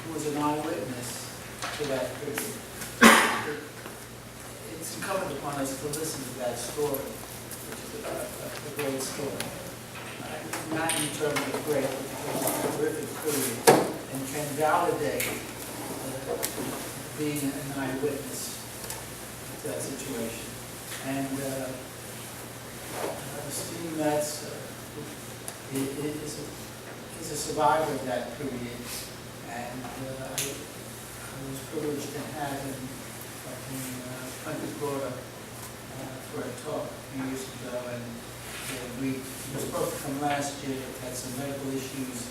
who was an eyewitness to that period. It's incumbent upon us to listen to that story, which is a great story. Not in terms of great, but because it's a terrific period, and can validate being an eyewitness to that situation. And Steen Metz is a survivor of that period, and I was privileged to have him in Punta Gorda for a talk a few years ago, and he was supposed to come last year, but had some medical issues.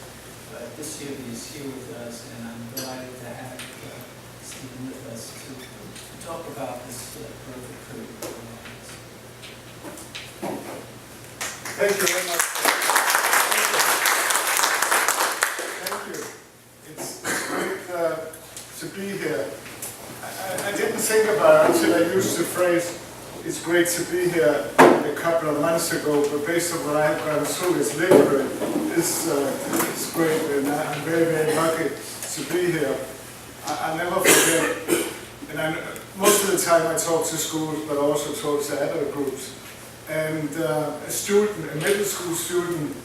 But this year he's here with us, and I'm delighted to have Steen with us to talk about this perfect period. Thank you very much. Thank you. It's great to be here. I didn't think about it until I used the phrase, it's great to be here a couple of months ago, but based on what I've gone through, it's literally, it's great, and I'm very, very lucky to be here. I'll never forget, and most of the time I talk to schools, but I also talk to adult groups. And a middle school student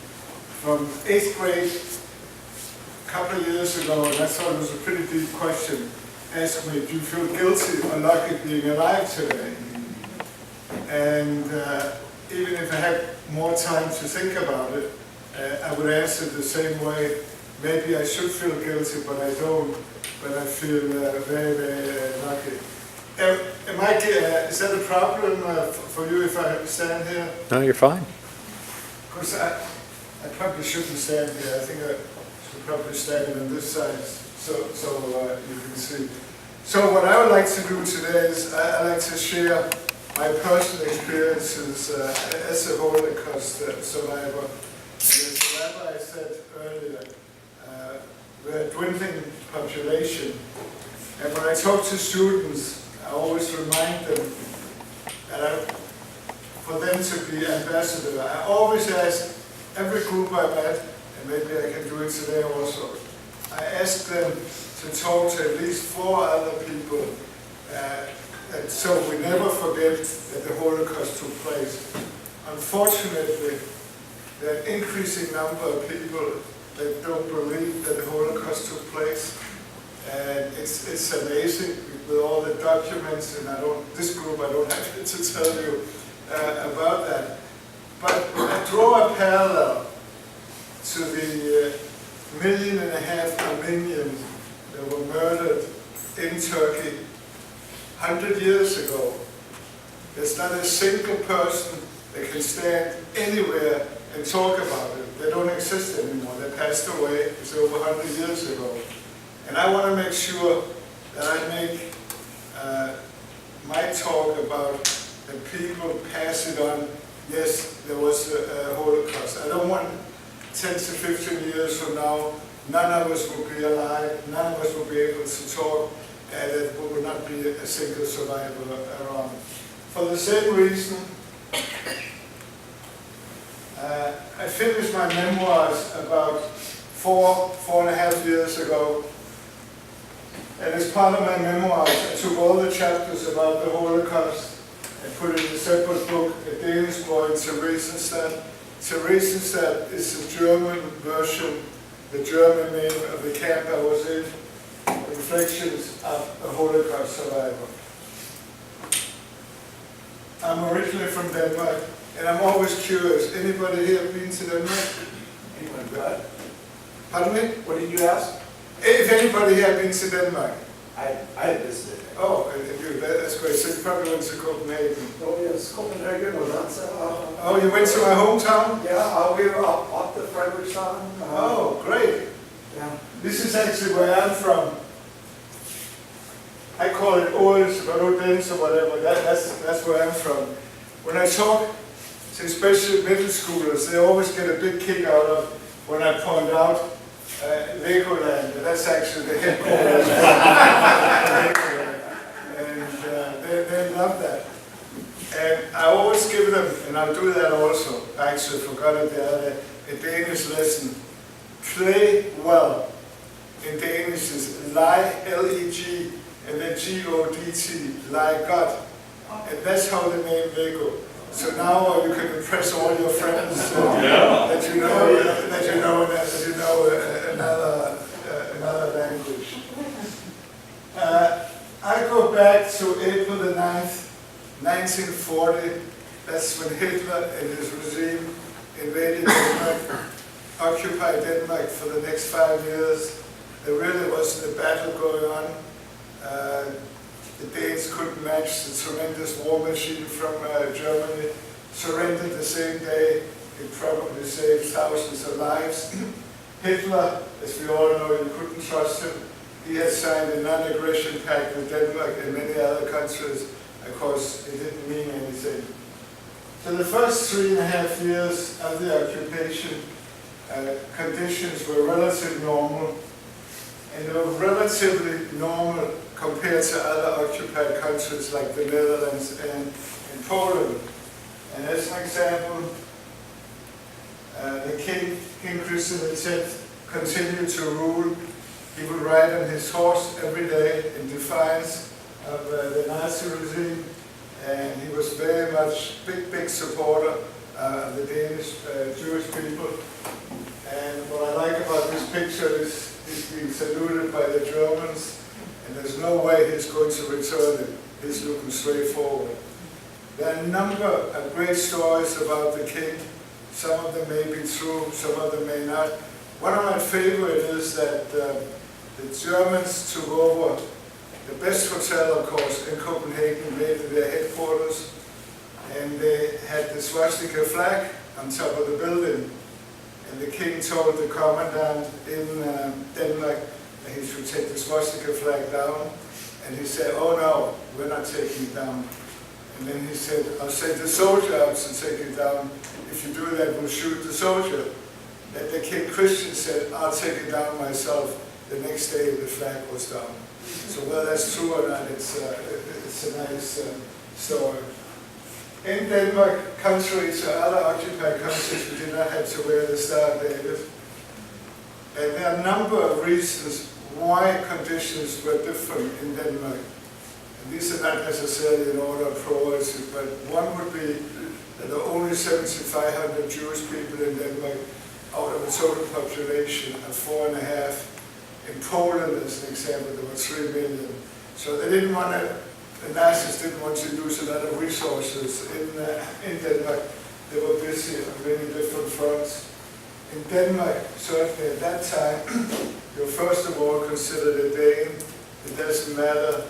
from 8th grade, a couple of years ago, and I thought it was a pretty deep question, asked me, do you feel guilty or lucky being alive today? And even if I had more time to think about it, I would answer the same way. Maybe I should feel guilty, but I don't. But I feel very, very lucky. Is that a problem for you if I stand here? No, you're fine. Because I probably shouldn't stand here. I think I should probably stand on this side so you can see. So what I would like to do today is I'd like to share my personal experiences as a Holocaust survivor. As I said earlier, we're a dwindling population. And when I talk to students, I always remind them that for them to be ambassador, I always ask every group I met, and maybe I can do it today also, I ask them to talk to at least 4 other people, and so we never forget that the Holocaust took place. Unfortunately, there are an increasing number of people that don't believe that the Holocaust took place. And it's amazing with all the documents, and this group I don't have to tell you about that. But I draw a parallel to the 1.5 million Armenians that were murdered in Turkey 100 years ago. There's not a single person that can stand anywhere and talk about it. They don't exist anymore. They passed away. It's over 100 years ago. And I want to make sure that I make my talk about that people pass it on. Yes, there was a Holocaust. I don't want 10 to 15 years from now, none of us will be alive, none of us will be able to talk, and there will not be a single survivor around. For the same reason, I finished my memoirs about 4.5 years ago. And as part of my memoirs, I took all the chapters about the Holocaust and put it in a separate book, A Danish Boy in Theresienstadt. Theresienstadt is the German version, the German name of the camp I was in, Reflections of a Holocaust Survivor. I'm originally from Denmark, and I'm always curious. Anybody here been to Denmark? Anyone got? Pardon me? What did you ask? If anybody here been to Denmark? I visited. Oh, and you, that's great. So you probably went to Copenhagen. Oh yes, Copenhagen was answer. Oh, you went to my hometown? Yeah, we were up the Frederikshavn. Oh, great. Yeah. This is actually where I'm from. I call it Odense, but Odense or whatever. That's where I'm from. When I talk to especially middle schoolers, they always get a big kick out of when I point out Legoland. That's actually the headquarters. And they love that. And I always give them, and I'll do that also, I actually forgot it the other day, a Danish lesson. Play well. in Danish is leg, L-E-G, and then G-O-D-T, like God. And that's how the name Lego. So now you can impress all your friends that you know another language. I go back to April the 9th, 1940. That's when Hitler and his regime invaded Denmark, occupied Denmark for the next 5 years. There really wasn't a battle going on. The Danes couldn't match the tremendous war machine from Germany. Surrendered the same day. It probably saved thousands of lives. Hitler, as we all know, you couldn't trust him. He had signed a non-aggression pact with Denmark and many other countries. Of course, it didn't mean anything. So the first 3.5 years of the occupation, conditions were relatively normal. And they were relatively normal compared to other occupied countries like the Netherlands and Poland. And as an example, the King Christian X continued to rule. He would ride on his horse every day in defiance of the Nazi regime, and he was very much big supporter of the Danish Jewish people. And what I like about this picture is he's being saluted by the Germans, and there's no way he's going to return it. He's looking straight forward. There are a number of great stories about the king. Some of them may be true, some of them may not. One of my favorites is that the Germans took over the best hotel, of course, in Copenhagen, made it their headquarters, and they had the swastika flag on top of the building. And the king told the commandant in Denmark that he should take the swastika flag down. And he said, "Oh no, we're not taking it down." And then he said, "I'll send the soldier out to take it down. If you do that, we'll shoot the soldier." And the King Christian said, "I'll take it down myself." The next day, the flag was down. So whether that's true or not, it's a nice story. In Denmark, contrary to other occupied countries, we did not have to wear the Star of David. And there are a number of reasons why conditions were different in Denmark. And these are not necessarily in order of priority, but one would be that there are only 7,500 Jewish people in Denmark out of a total population of 4.5. In Poland, as an example, there were 3 million. So they didn't want to, the Nazis didn't want to use a lot of resources in Denmark. They were busy on many different fronts. In Denmark, certainly at that time, you're first of all considered a Dane. It doesn't matter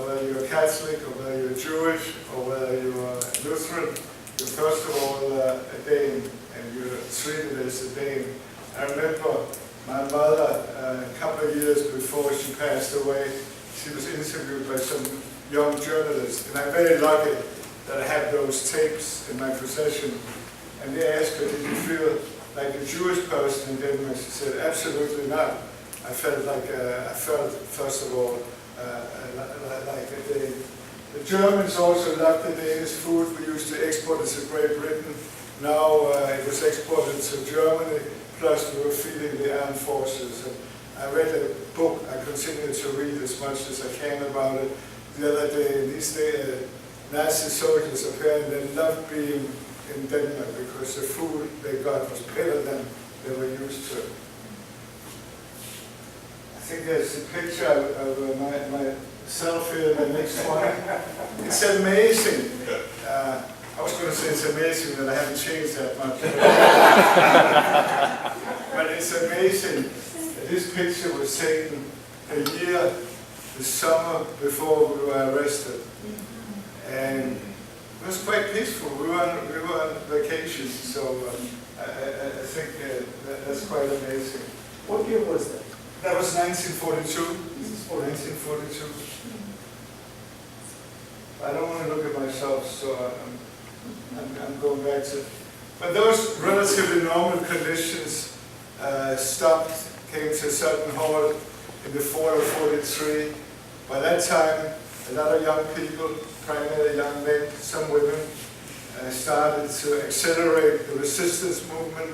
whether you're Catholic or whether you're Jewish or whether you're Lutheran. You're first of all a Dane, and you're treated as a Dane. I remember my mother, a couple of years before she passed away, she was interviewed by some young journalists, and I'm very lucky that I have those tapes in my possession. And they asked her, "Did you feel like a Jewish person in Denmark?" She said, "Absolutely not. I felt first of all like a Dane." The Germans also loved the Danish food. We used to export it to Great Britain. Now it was exported to Germany. Plus we were feeding the armed forces. And I read a book, I continue to read as much as I can about it the other day. These Nazi soldiers apparently loved being in Denmark because the food they got was better than they were used to. I think there's a picture of myself here in the next one. It's amazing. I was going to say it's amazing that I haven't changed that much. But it's amazing that this picture was taken the summer before we were arrested. And it was quite peaceful. We were on vacation, so I think that's quite amazing. What year was that? That was 1942. 1942. I don't want to look at myself, so I'm going back to. But those relatively normal conditions came to a sudden halt in the fall of 43. By that time, a lot of young people, primarily young men, some women, started to accelerate the resistance movement.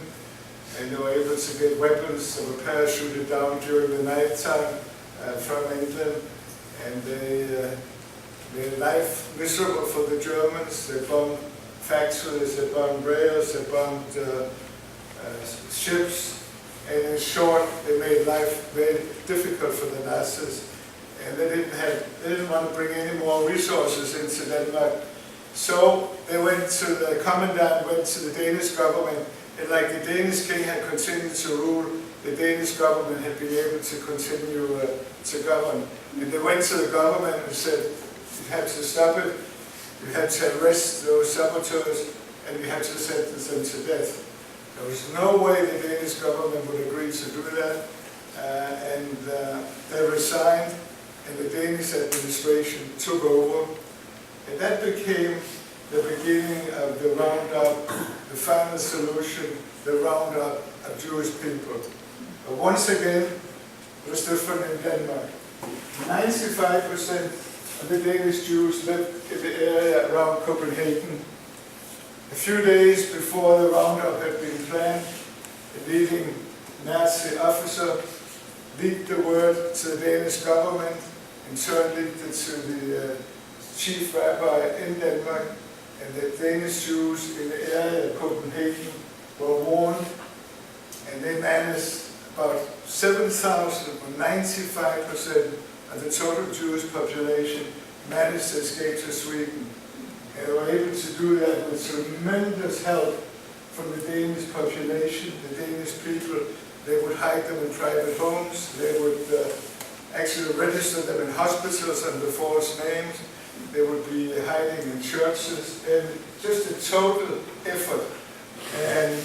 and they were able to get weapons that were parachuted down during the night time from England, and they made life miserable for the Germans. They bombed factories, they bombed rails, they bombed ships, and in short, they made life very difficult for the Nazis. And they didn't want to bring any more resources into Denmark. So the commandant went to the Danish government, and like the Danish king had continued to rule, the Danish government had been able to continue to govern. And they went to the government and said, you have to stop it, you have to arrest those saboteurs, and you have to sentence them to death. There was no way the Danish government would agree to do that, and they resigned, and the Danish administration took over. And that became the beginning of the roundup, the final solution, the roundup of Jewish people. But once again, it was different in Denmark. 95% of the Danish Jews lived in the area around Copenhagen. A few days before the roundup had been planned, a leading Nazi officer leaked the word to the Danish government, in turn leaked it to the chief rabbi in Denmark, and the Danish Jews in the area of Copenhagen were warned, and they managed about 7,000, or 95% of the total Jewish population managed to escape to Sweden. And they were able to do that with tremendous help from the Danish population, the Danish people. They would hide them in private homes. They would actually register them in hospitals under false names. They would be hiding in churches, and just a total effort. And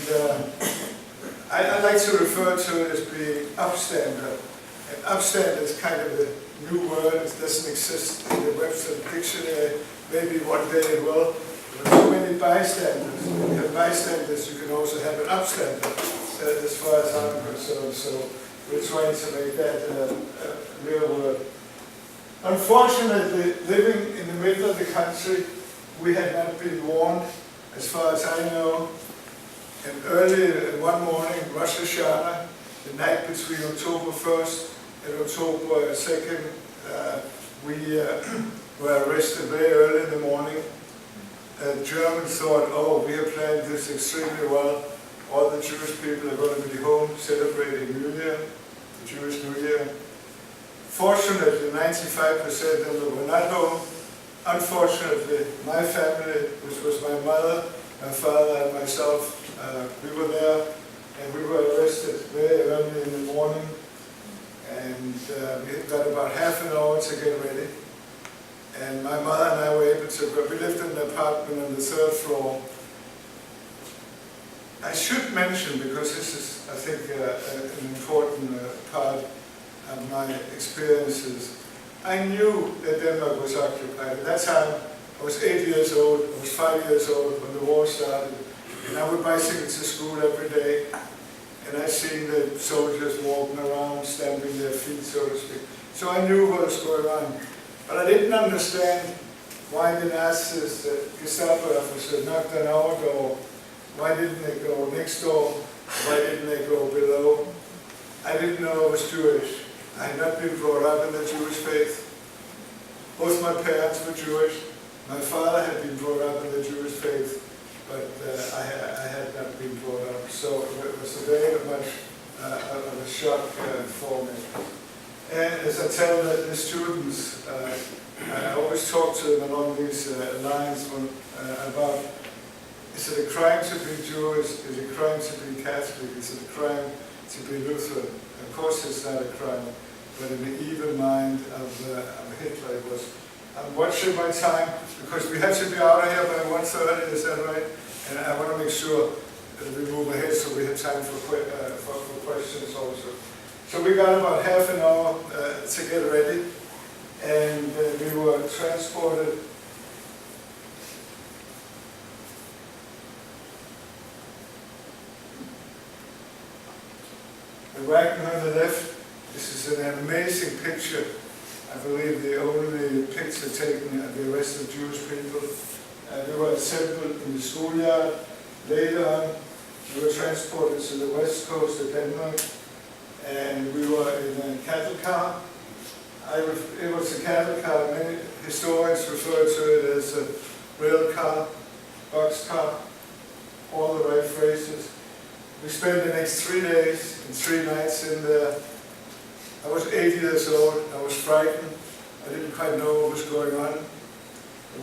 I like to refer to it as being upstander. And upstander is kind of a new word. It doesn't exist in the Webster dictionary. Maybe one day it will. There are too many bystanders. When you have bystanders, you can also have an upstander, as far as I'm concerned. So we're trying to make that a real word. Unfortunately, living in the middle of the country, we had not been warned, as far as I know. And early one morning, Rosh Hashanah, the night between October 1st and October 2nd, we were arrested very early in the morning. Germans thought, oh, we have planned this extremely well. All the Jewish people are going to be home celebrating New Year, the Jewish New Year. Fortunately, 95% of them were not home. Unfortunately, my family, which was my mother, my father, and myself, we were there, and we were arrested very early in the morning. And we got about half an hour to get ready. And my mother and I were able to go. We lived in an apartment on the 3rd floor. I should mention, because this is, I think, an important part of my experiences, I knew that Denmark was occupied. At that time, I was 8 years old, I was 5 years old when the war started, and I would bicycle to school every day, and I seen the soldiers walking around, stamping their feet, so to speak. So I knew what was going on. But I didn't understand why the Nazis, the Gestapo officers, knocked on our door. Why didn't they go next door? Why didn't they go below? I didn't know I was Jewish. I had not been brought up in the Jewish faith. Both my parents were Jewish. My father had been brought up in the Jewish faith, but I had not been brought up. So it was very much of a shock for me. And as I tell the students, I always talk to them along these lines about, is it a crime to be Jewish? Is it a crime to be Catholic? Is it a crime to be Lutheran? Of course it's not a crime, but in the evil mind of Hitler it was. I'm watching my time, because we have to be out of here by 1:30, is that right? And I want to make sure that we move ahead so we have time for questions also. So we got about half an hour to get ready, and we were transported the wagon on the left. This is an amazing picture. I believe the only picture taken of the arrest of Jewish people. They were assembled in the schoolyard. Later on, We were transported to the west coast of Denmark, and we were in a cattle car. It was a cattle car. Many historians refer to it as a rail car, box car, all the right phrases. We spent the next 3 days and 3 nights in there. I was 8 years old. I was frightened. I didn't quite know what was going on. There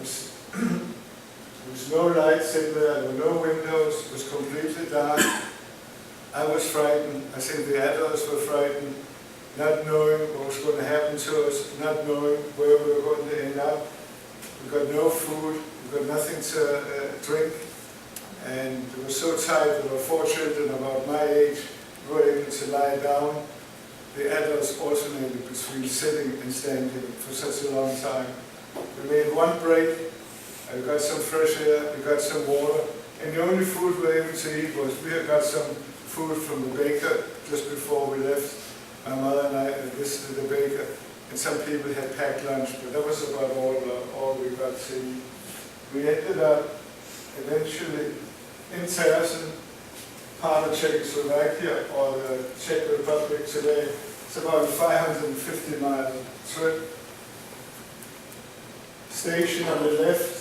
was no lights in there, there were no windows, it was completely dark. I was frightened. I think the adults were frightened, not knowing what was going to happen to us, not knowing where we were going to end up. We got no food, we got nothing to drink, and we were so tired. There were 4 children about my age who were able to lie down. The adults alternated between sitting and standing for such a long time. We made one break, we got some fresh air, we got some water, and the only food we were able to eat was we had got some food from the baker just before we left. My mother and I visited the baker, and some people had packed lunch, but that was about all we got to eat. We ended up eventually in Tersen, part of Czechoslovakia, or the Czech Republic today. It's about a 550-mile trip. Station on the left,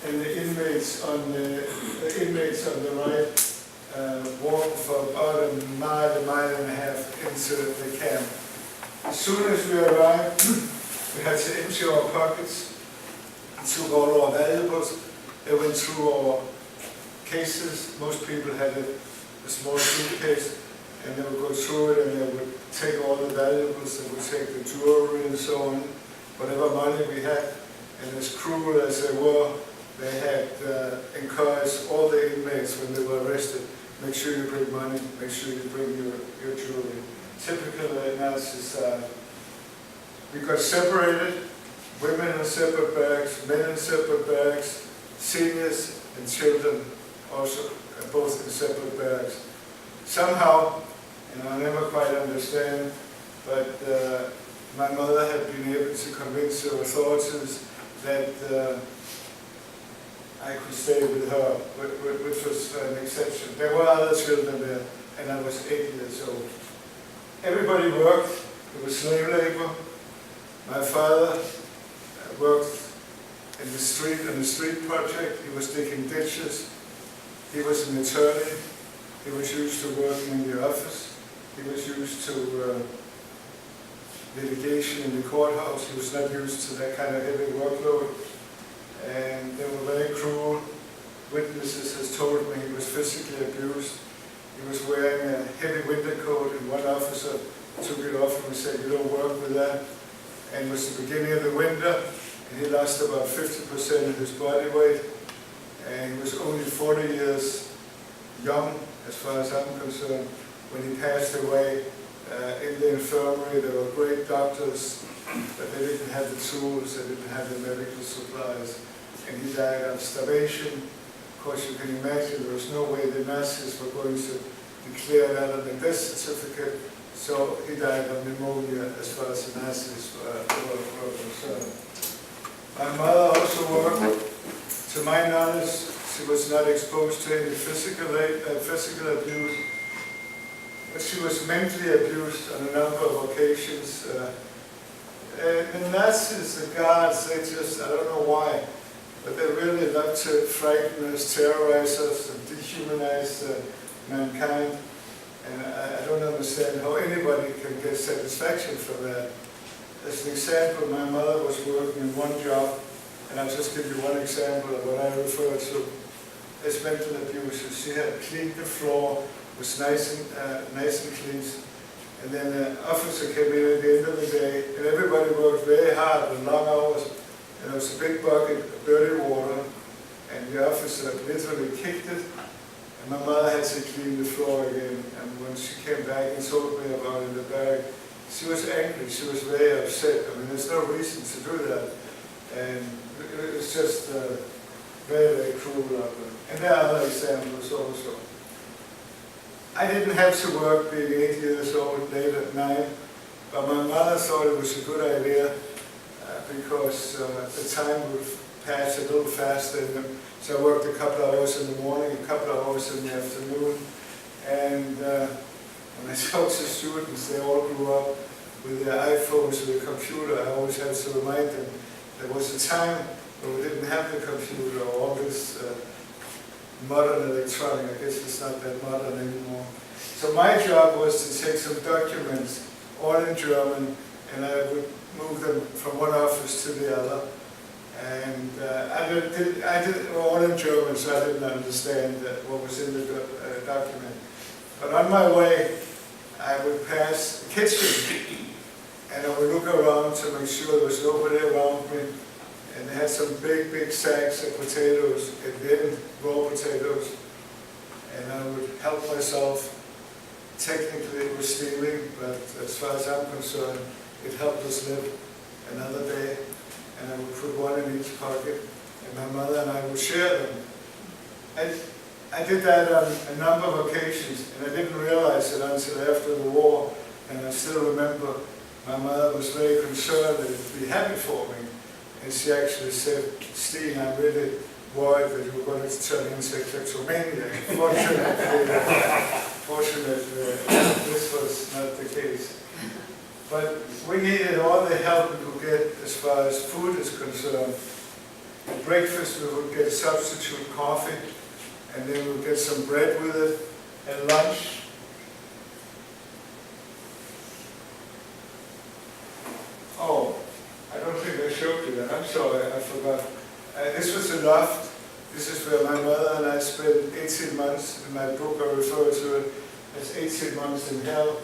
and the inmates on the right walked for about a mile and a half into the camp. As soon as we arrived, we had to empty our pockets, took all our valuables. They went through our cases. Most people had a small suitcase, and they would go through it, and they would take all the valuables. They would take the jewelry and so on, whatever money we had. And as cruel as they were, they had encouraged all the inmates when they were arrested, make sure you bring money, make sure you bring your jewelry. Typical Nazi style. We got separated, women in separate bags, men in separate bags, seniors and children also both in separate bags. Somehow, and I never quite understand, but my mother had been able to convince the authorities that I could stay with her, which was an exception. There were other children there, and I was 8 years old. Everybody worked. It was slave labor. My father worked in the street, on the street project. He was digging ditches. He was an attorney. He was used to working in the office. He was used to litigation in the courthouse. He was not used to that kind of heavy workload. And they were very cruel. Witnesses has told me he was physically abused. He was wearing a heavy winter coat, and one officer took it off and said, "You don't work with that." And it was the beginning of the winter, and he lost about 50% of his body weight. And he was only 40 years young, as far as I'm concerned, when he passed away. In the infirmary, there were great doctors, but they didn't have the tools, they didn't have the medical supplies. And he died of starvation. Of course, you can imagine there was no way the Nazis were going to declare that on the death certificate. So he died of pneumonia as far as the Nazis were concerned. My mother also worked. To my knowledge, she was not exposed to any physical abuse, but she was mentally abused on a number of occasions. The Nazis, the guards, they just, I don't know why, but they really love to frighten us, terrorize us, and dehumanize mankind. And I don't understand how anybody can get satisfaction from that. As an example, my mother was working in one job, and I'll just give you one example of what I refer to as mental abuse. She had cleaned the floor, was nice and clean, and then the officer came in at the end of the day, and everybody worked very hard and long hours, and there was a big bucket of dirty water, and the officer literally kicked it, and my mother had to clean the floor again. And when she came back and told me about it in the bag, she was angry, she was very upset. I mean, there's no reason to do that, and it was just very, very cruel of them. And there are other examples also. I didn't have to work being 8 years old late at night, but my mother thought it was a good idea because the time would pass a little faster. So I worked a couple of hours in the morning, a couple of hours in the afternoon. And when I talk to students, they all grew up with their iPhones or the computer. I always had to remind them there was a time when we didn't have the computer or all this modern electronic. I guess it's not that modern anymore. So my job was to take some documents, all in German, and I would move them from one office to the other. And I did all in German, so I didn't understand what was in the document. But on my way, I would pass the kitchen, and I would look around to make sure there was nobody around me. And they had some big, big sacks of potatoes, and then raw potatoes. And I would help myself. Technically it was stealing, but as far as I'm concerned, it helped us live another day. And I would put one in each pocket, and my mother and I would share them. I did that on a number of occasions, and I didn't realize it until after the war. And I still remember my mother was very concerned that it would be happy for me. And she actually said, Steen, I'm really worried that you're going to turn into a kleptomaniac. Fortunately, this was not the case. But we needed all the help we could get as far as food is concerned. At breakfast we would get substitute coffee, and then we would get some bread with it. At lunch, I don't think I showed you that. I'm sorry, I forgot. This was the loft. This is where my mother and I spent 18 months. In my book I refer to it as 18 months in hell.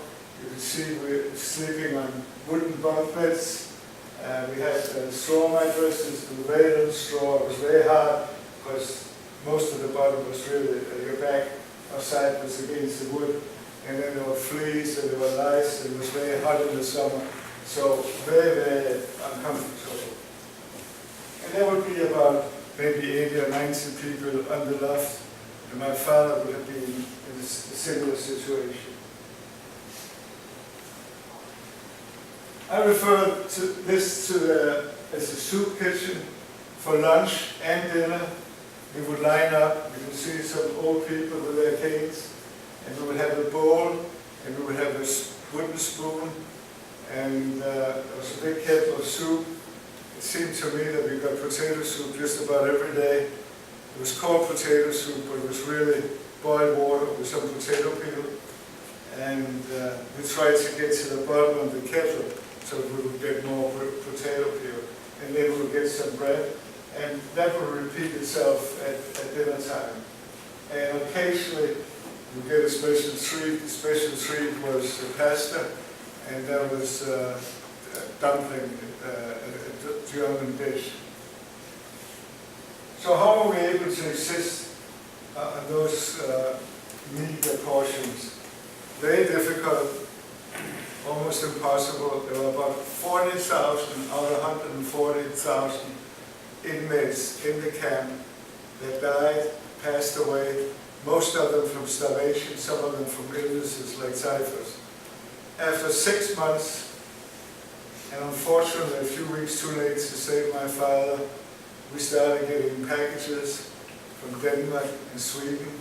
You can see we're sleeping on wooden bunk beds. We had straw mattresses, the very little straw. It was very hard because most of the bottom was really, your back outside was against the wood. And then there were fleas and there were lice, and it was very hot in the summer. So very, very uncomfortable. And there would be about maybe 80 or 90 people on the loft, and my father would have been in a similar situation. I refer to this as a soup kitchen for lunch and dinner. We would line up, you can see some old people with their canes, and we would have a bowl, and we would have a wooden spoon, and there was a big kettle of soup. It seemed to me that we got potato soup just about every day. It was called potato soup, but it was really boiled water with some potato peel. And we tried to get to the bottom of the kettle so we would get more potato peel. And then we would get some bread. And that would repeat itself at dinner time. And occasionally we get a special treat. The special treat was pasta, and that was dumpling, a German dish. So how are we able to exist on those meager portions? Very difficult, almost impossible. There were about 40,000 out of 140,000 inmates in the camp that died, passed away, most of them from starvation, some of them from illnesses like typhus. After 6 months, and unfortunately a few weeks too late to save my father, we started getting packages from Denmark and Sweden.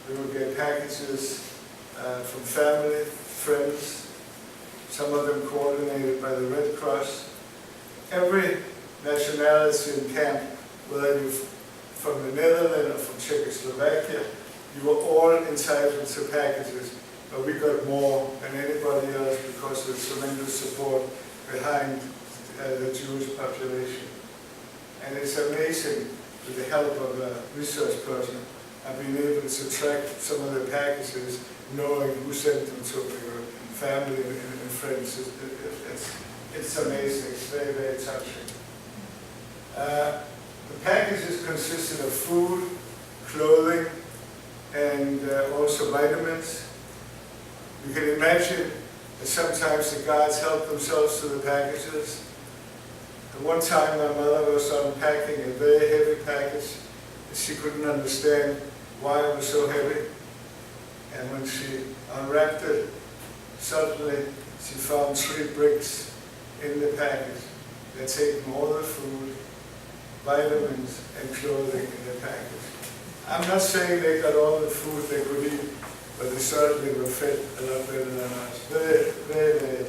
We would get packages from family, friends, some of them coordinated by the Red Cross. Every nationality in camp, whether you're from the Netherlands or from Czechoslovakia, you were all entitled to packages, but we got more than anybody else because of the tremendous support behind the Jewish population. And it's amazing, with the help of a research person, I've been able to track some of the packages, knowing who sent them to me, or family and friends. It's amazing, it's very, very touching. The packages consisted of food, clothing, and also vitamins. You can imagine that sometimes the guards helped themselves to the packages. At one time my mother was unpacking a very heavy package, and she couldn't understand why it was so heavy. And when she unwrapped it, suddenly she found 3 bricks in the package. They'd taken all the food, vitamins and clothing in the package. I'm not saying they got all the food they could eat, but they certainly were fed a lot better than us. Very, very, very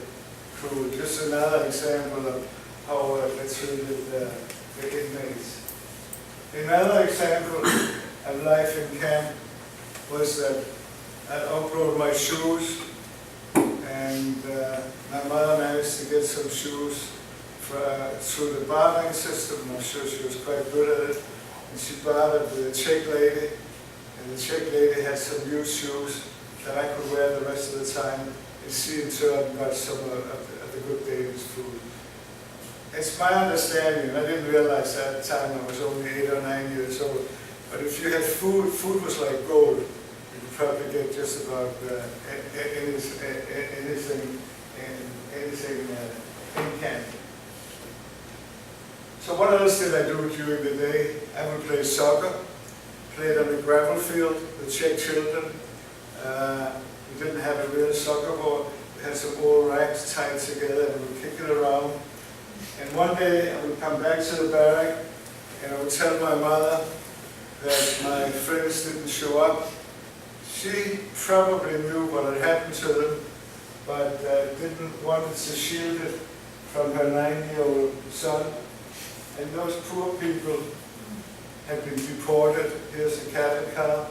cruel. Just another example of how they treated the inmates. Another example of life in camp was that I outgrew my shoes, and my mother managed to get some shoes through the bartering system. I'm sure she was quite good at it. And she bartered with a Czech lady, and the Czech lady had some used shoes that I could wear the rest of the time, and she in turn got some of the good Danish food. It's my understanding, I didn't realize that at the time, I was only 8 or 9 years old, but if you had food, food was like gold. You could probably get just about anything in camp. So what else did I do during the day? I would play soccer, played on the gravel field with Czech children. We didn't have a real soccer ball. We had some old racks tied together and we would kick it around. And one day I would come back to the barrack and I would tell my mother that my friends didn't show up. She probably knew what had happened to them, but didn't want to shield it from her 9-year-old son. And those poor people had been deported. Here's a cattle car.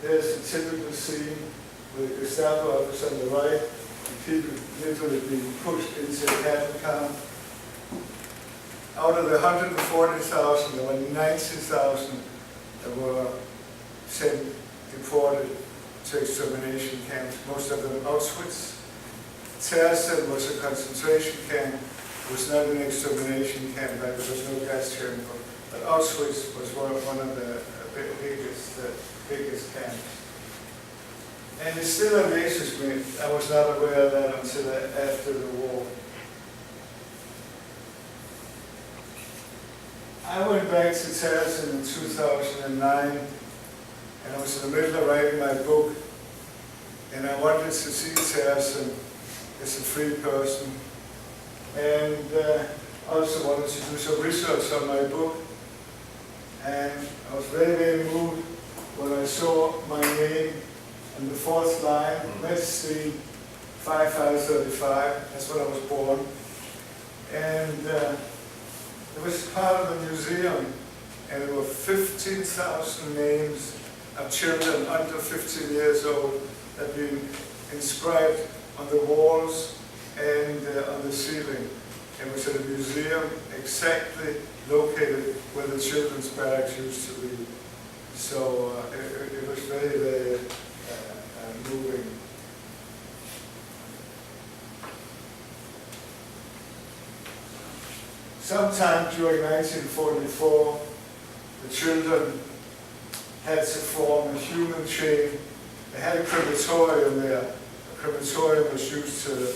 There's a typical scene with a Gestapo officer on the right, and people literally being pushed into a cattle car. Out of the 140,000, there were 90,000 that were sent, deported to extermination camps, most of them Auschwitz. Tersen was a concentration camp. It was not an extermination camp, there was no gas chamber, but Auschwitz was one of the biggest camps. And it still amazes me, I was not aware of that until after the war. I went back to Tersen in 2009, and I was in the middle of writing my book, and I wanted to see Tersen as a free person. And I also wanted to do some research on my book. And I was very, very moved when I saw my name on the 4th line, Metz Steen, 5535. That's when I was born. And it was part of the museum, and there were 15,000 names of children under 15 years old that had been inscribed on the walls and on the ceiling. It was at a museum exactly located where the children's barracks used to be. So it was very, very moving. Sometime during 1944, the children had to form a human chain. They had a crematorium there. A crematorium was used to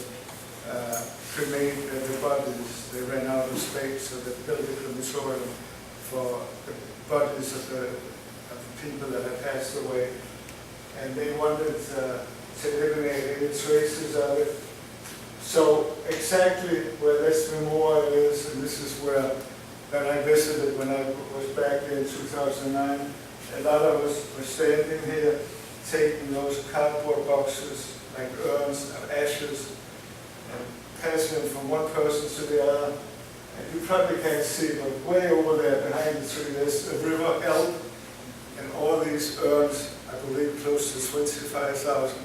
cremate the bodies. They ran out of space, so they built a crematorium for the bodies of the people that had passed away. And they wanted to eliminate any traces of it. So exactly where this memorial is, and this is where that I visited when I was back there in 2009, a lot of us were standing here taking those cardboard boxes, like urns of ashes, and passing them from one person to the other. And you probably can't see, but way over there behind the tree, there's a river Elbe, and all these urns, I believe close to 25,000,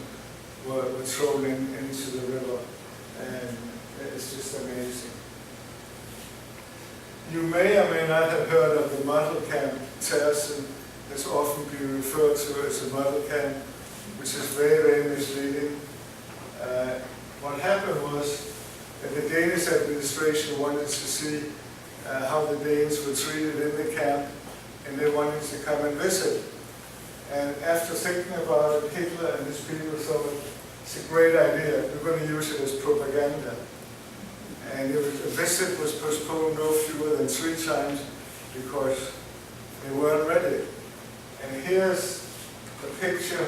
were thrown into the river. And it's just amazing. You may or may not have heard of the model camp Tersen. It's often been referred to as a model camp, which is very, very misleading. What happened was that the Danish administration wanted to see how the Danes were treated in the camp, and they wanted to come and visit. And after thinking about it, Hitler and his people thought, it's a great idea, we're going to use it as propaganda. And the visit was postponed no fewer than 3 times because they weren't ready. And here's a picture,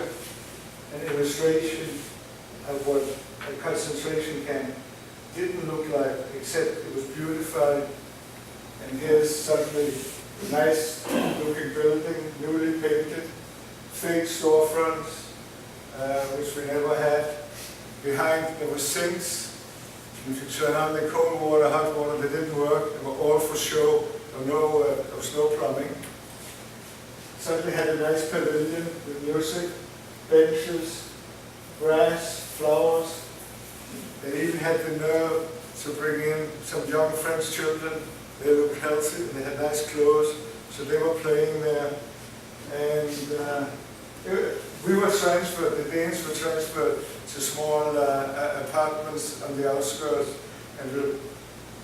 an illustration of what a concentration camp didn't look like, except it was beautified And here's suddenly a nice looking building, newly painted, fake storefronts, which we never had. Behind there were sinks. If you turn on the cold water, hot water, they didn't work. They were all for show. There was no plumbing. Suddenly had a nice pavilion with music, benches, grass, flowers. They even had the nerve to bring in some young French children. They looked healthy and they had nice clothes, so they were playing there. And we were transferred, the Danes were transferred to small apartments on the outskirts, and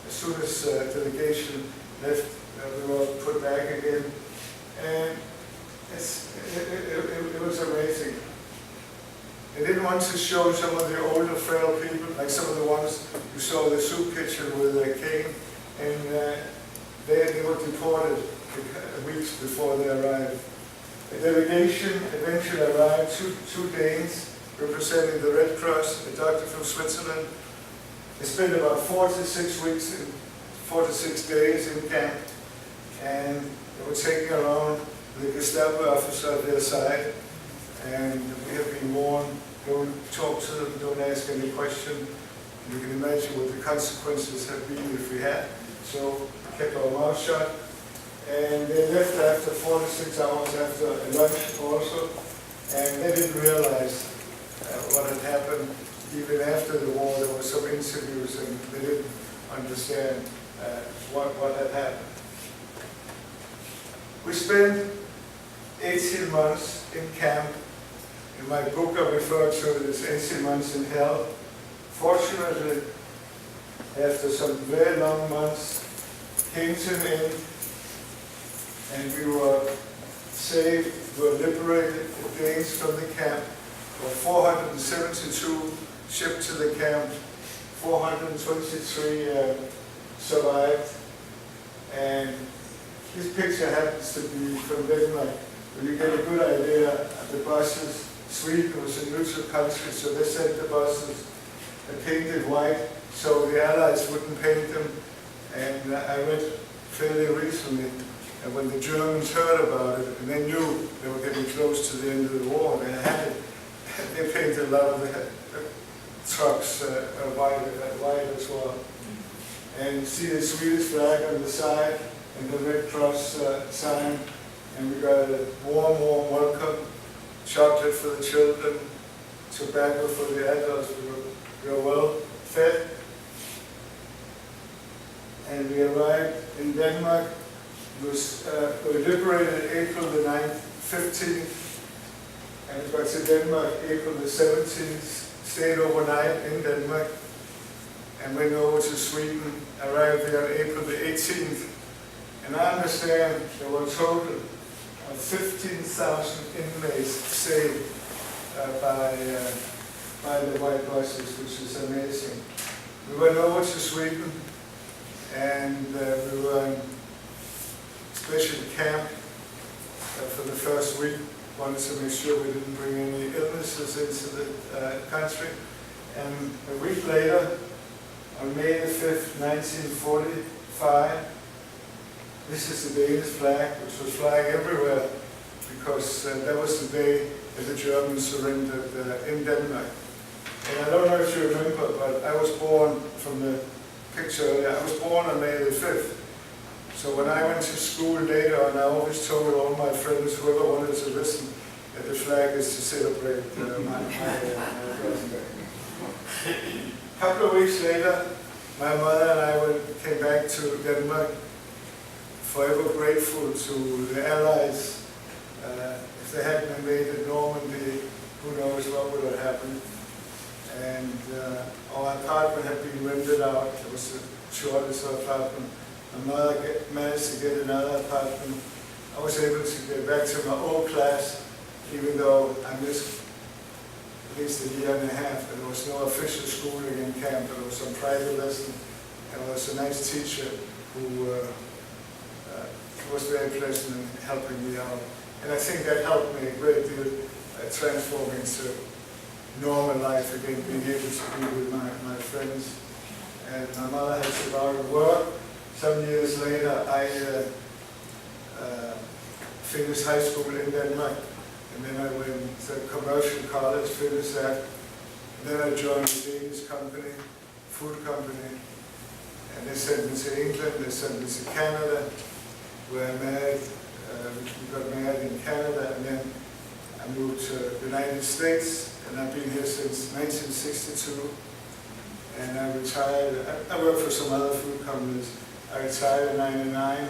as soon as delegation left, we were put back again. And it was amazing. They didn't want to show some of the older, frail people, like some of the ones you saw in the soup kitchen with a cane, and they were deported weeks before they arrived. A delegation eventually arrived, two Danes representing the Red Cross, a doctor from Switzerland. They spent about 46 days in camp, and they were taking around the Gestapo officer at their side, and we have been warned, don't talk to them, don't ask any question. You can imagine what the consequences have been if we had. So we kept our mouth shut, and they left after 46 hours after a lunch also, and they didn't realize what had happened. Even after the war, there were some interviews, and they didn't understand what had happened. We spent 18 months in camp. In my book, I refer to it as 18 months in hell. Fortunately, after some very long months, came to an end, and we were saved, we were liberated, the Danes from the camp. There were 472 shipped to the camp, 423 survived, and this picture happens to be from Denmark, where you get a good idea of the buses. Sweden was a neutral country, so they sent the buses painted white, so the Allies wouldn't paint them. And I read fairly recently, and when the Germans heard about it, and they knew they were getting close to the end of the war, they painted a lot of the trucks white as well. And you see the Swedish flag on the side, and the Red Cross sign, and we got a warm welcome, chocolate for the children, tobacco for the adults. We were well fed. And we arrived in Denmark. We were liberated April the 9th, 15th, and we got to Denmark April the 17th, stayed overnight in Denmark, and went over to Sweden, arrived there on April the 18th. And I understand there were a total of 15,000 inmates saved by the white buses, which is amazing. We went over to Sweden, and we were in special camp for the first week. Wanted to make sure we didn't bring any illnesses into the country. And a week later, on May the 5th, 1945, this is the Danish flag, which was flying everywhere, because that was the day that the Germans surrendered in Denmark. And I don't know if you remember, but I was born, from the picture earlier, I was born on May the 5th. So when I went to school later on, I always told all my friends, whoever wanted to listen, that the flag is to celebrate my birthday. A couple of weeks later, my mother and I came back to Denmark, forever grateful to the Allies. If they hadn't invaded Normandy, who knows what would have happened. And our apartment had been rented out. It was the shortest apartment. My mother managed to get another apartment. I was able to get back to my old class, even though I missed at least a year and a half. There was no official schooling in camp. There was some private lesson. And there was a nice teacher who was very pleasant in helping me out. And I think that helped me a great deal transforming to normal life again, being able to be with my friends. And my mother had to go out and work, some years later, I finished high school in Denmark, and then I went to commercial college, finished that. And then I joined a Danish company, food company, and they sent me to England, they sent me to Canada, where I married. We got married in Canada, and then I moved to the United States, and I've been here since 1962. And I retired. I worked for some other food companies. I retired in '99,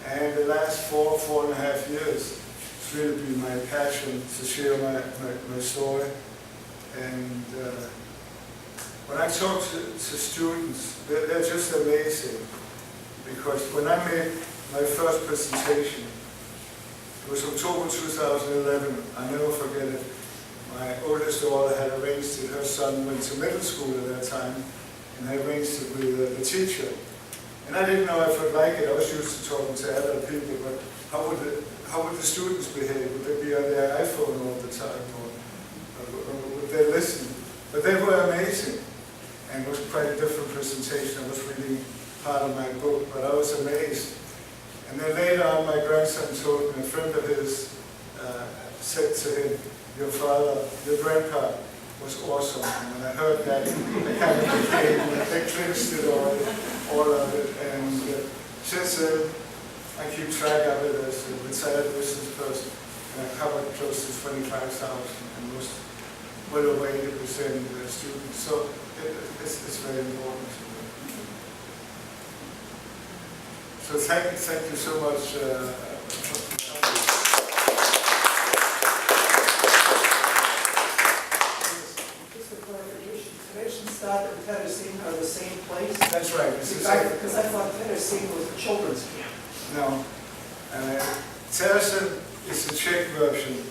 and the last 4.5 years, it's really been my passion to share my story. And when I talk to students, they're just amazing, because when I made my first presentation, it was October 2011, I never forget it. My oldest daughter had arranged it, her son went to middle school at that time, and I arranged it with the teacher. And I didn't know if I'd like it. I was used to talking to adult people, but how would the students behave? Would they be on their iPhone all the time, or would they listen? But they were amazing, and it was quite a different presentation. I was reading part of my book, but I was amazed. And then later on, my grandson told me, a friend of his said to him, your grandpa was awesome. And when I heard that, I kind of became, they clinched it all of it. And since then, I keep track of it as a retired business person. And I covered close to 25,000, and most well over 80% students. So it's very important to me. So thank you so much. And Tennessee are the same place? That's right. Because I thought Tennessee was a children's camp. No. Terezin is a Czech version.